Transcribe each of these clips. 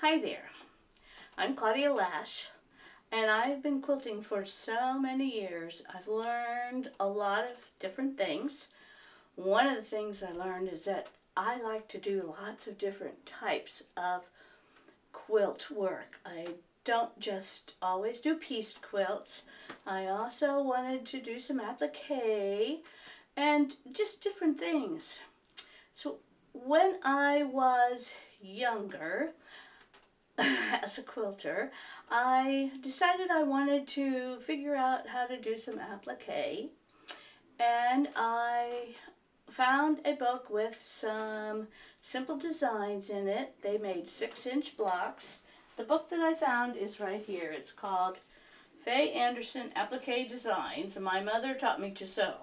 Hi there, I'm Claudia Lash, and I've been quilting for so many years. I've learned a lot of different things. One of the things I learned is that I like to do lots of different types of quilt work. I don't just always do pieced quilts. I also wanted to do some applique and just different things. So when I was younger, as a quilter, I decided I wanted to figure out how to do some applique, and I found a book with some simple designs in it. They made 6-inch blocks. The book that I found is right here. It's called Faye Anderson Applique Designs. My mother taught me to sew.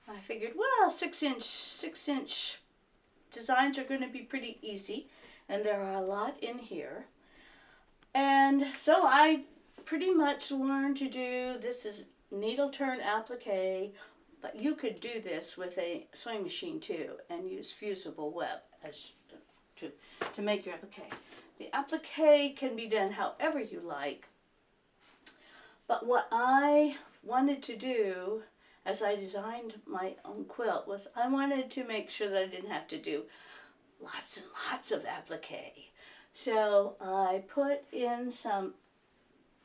I figured, well, 6-inch designs are going to be pretty easy, and there are a lot in here. And so I pretty much learned to do, this is needle turn applique, but you could do this with a sewing machine too and use fusible web as to make your applique. The applique can be done however you like, but what I wanted to do as I designed my own quilt was I wanted to make sure that I didn't have to do lots and lots of applique. So I put in some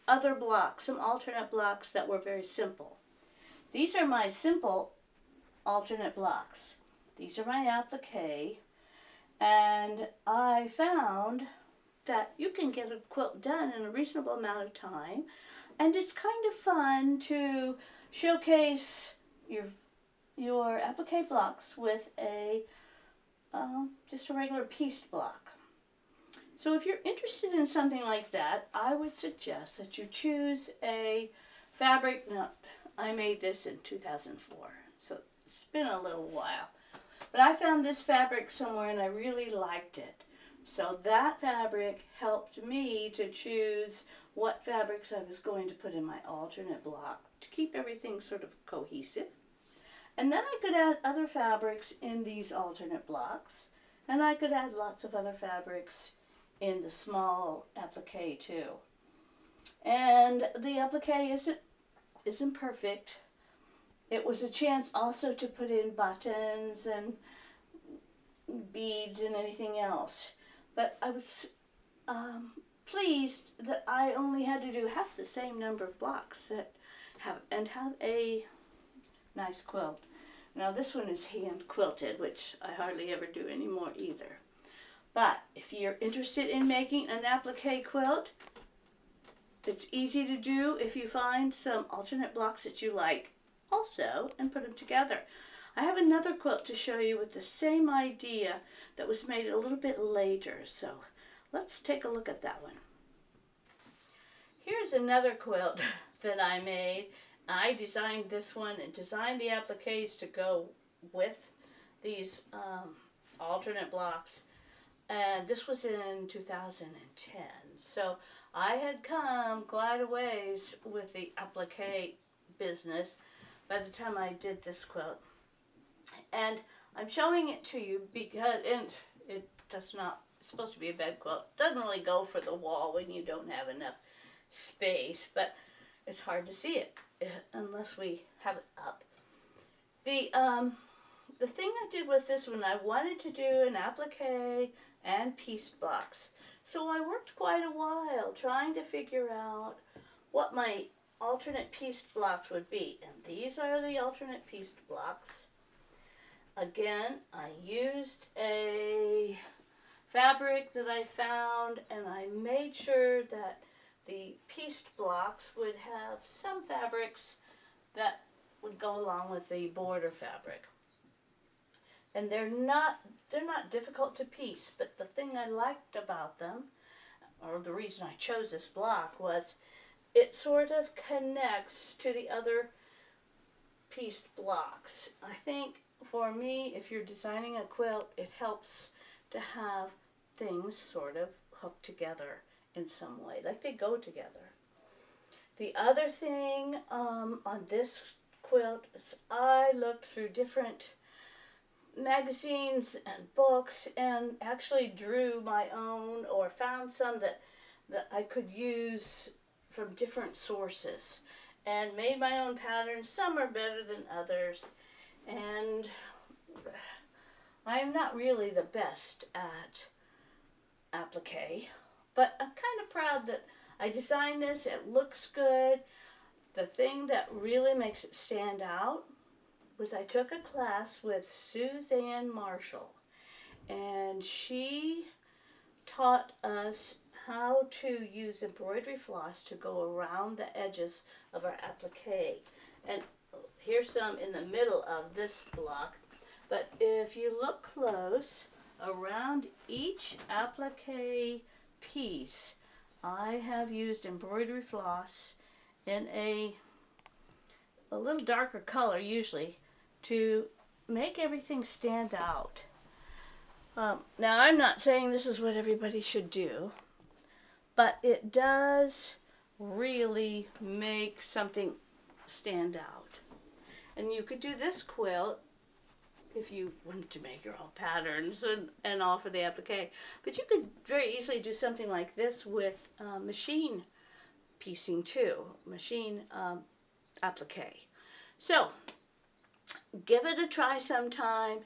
other blocks, some alternate blocks that were very simple. These are my simple alternate blocks. These are my applique, and I found that you can get a quilt done in a reasonable amount of time, and it's kind of fun to showcase your applique blocks with a just a regular pieced block. So if you're interested in something like that, I would suggest that you choose a fabric. Now, I made this in 2004, so it's been a little while. But I found this fabric somewhere and I really liked it. So that fabric helped me to choose what fabrics I was going to put in my alternate block to keep everything sort of cohesive. And then I could add other fabrics in these alternate blocks, and I could add lots of other fabrics in the small applique too. And the applique isn't perfect. It was a chance also to put in buttons and beads and anything else. But I was pleased that I only had to do half the same number of blocks that have a nice quilt. Now this one is hand quilted, which I hardly ever do anymore either. But if you're interested in making an applique quilt, it's easy to do if you find some alternate blocks that you like also and put them together. I have another quilt to show you with the same idea that was made a little bit later, so let's take a look at that one. Here's another quilt that I made. I designed this one and designed the appliques to go with these alternate blocks. And this was in 2010. So I had come quite a ways with the applique business by the time I did this quilt. And I'm showing it to you because it does not, it's supposed to be a bed quilt. It doesn't really go for the wall when you don't have enough space, but it's hard to see it unless we have it up. The thing I did with this one, I wanted to do an applique and pieced blocks. So I worked quite a while trying to figure out what my alternate pieced blocks would be. And these are the alternate pieced blocks. Again, I used a fabric that I found, and I made sure that the pieced blocks would have some fabrics that would go along with the border fabric. And they're not difficult to piece, but the thing I liked about them, or the reason I chose this block, was it sort of connects to the other pieced blocks. I think for me, if you're designing a quilt, it helps to have things sort of hooked together in some way, like they go together. The other thing on this quilt is I looked through different magazines and books and actually drew my own or found some that I could use from different sources and made my own patterns. Some are better than others, and I am not really the best at applique, but I'm kind of proud that I designed this. It looks good. The thing that really makes it stand out was I took a class with Suzanne Marshall, and she taught us how to use embroidery floss to go around the edges of our applique. And here's some in the middle of this block. But if you look close, around each applique piece, I have used embroidery floss in a little darker color usually to make everything stand out. Now, I'm not saying this is what everybody should do, but it does really make something stand out. And you could do this quilt if you wanted to make your own patterns and all for the applique. But you could very easily do something like this with machine piecing too, machine applique. So, give it a try sometime.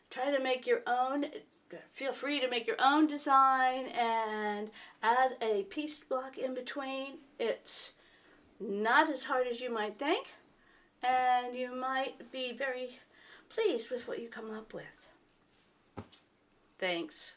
Try to make your own. Feel free to make your own design and add a piece block in between. It's not as hard as you might think, and you might be very pleased with what you come up with. Thanks.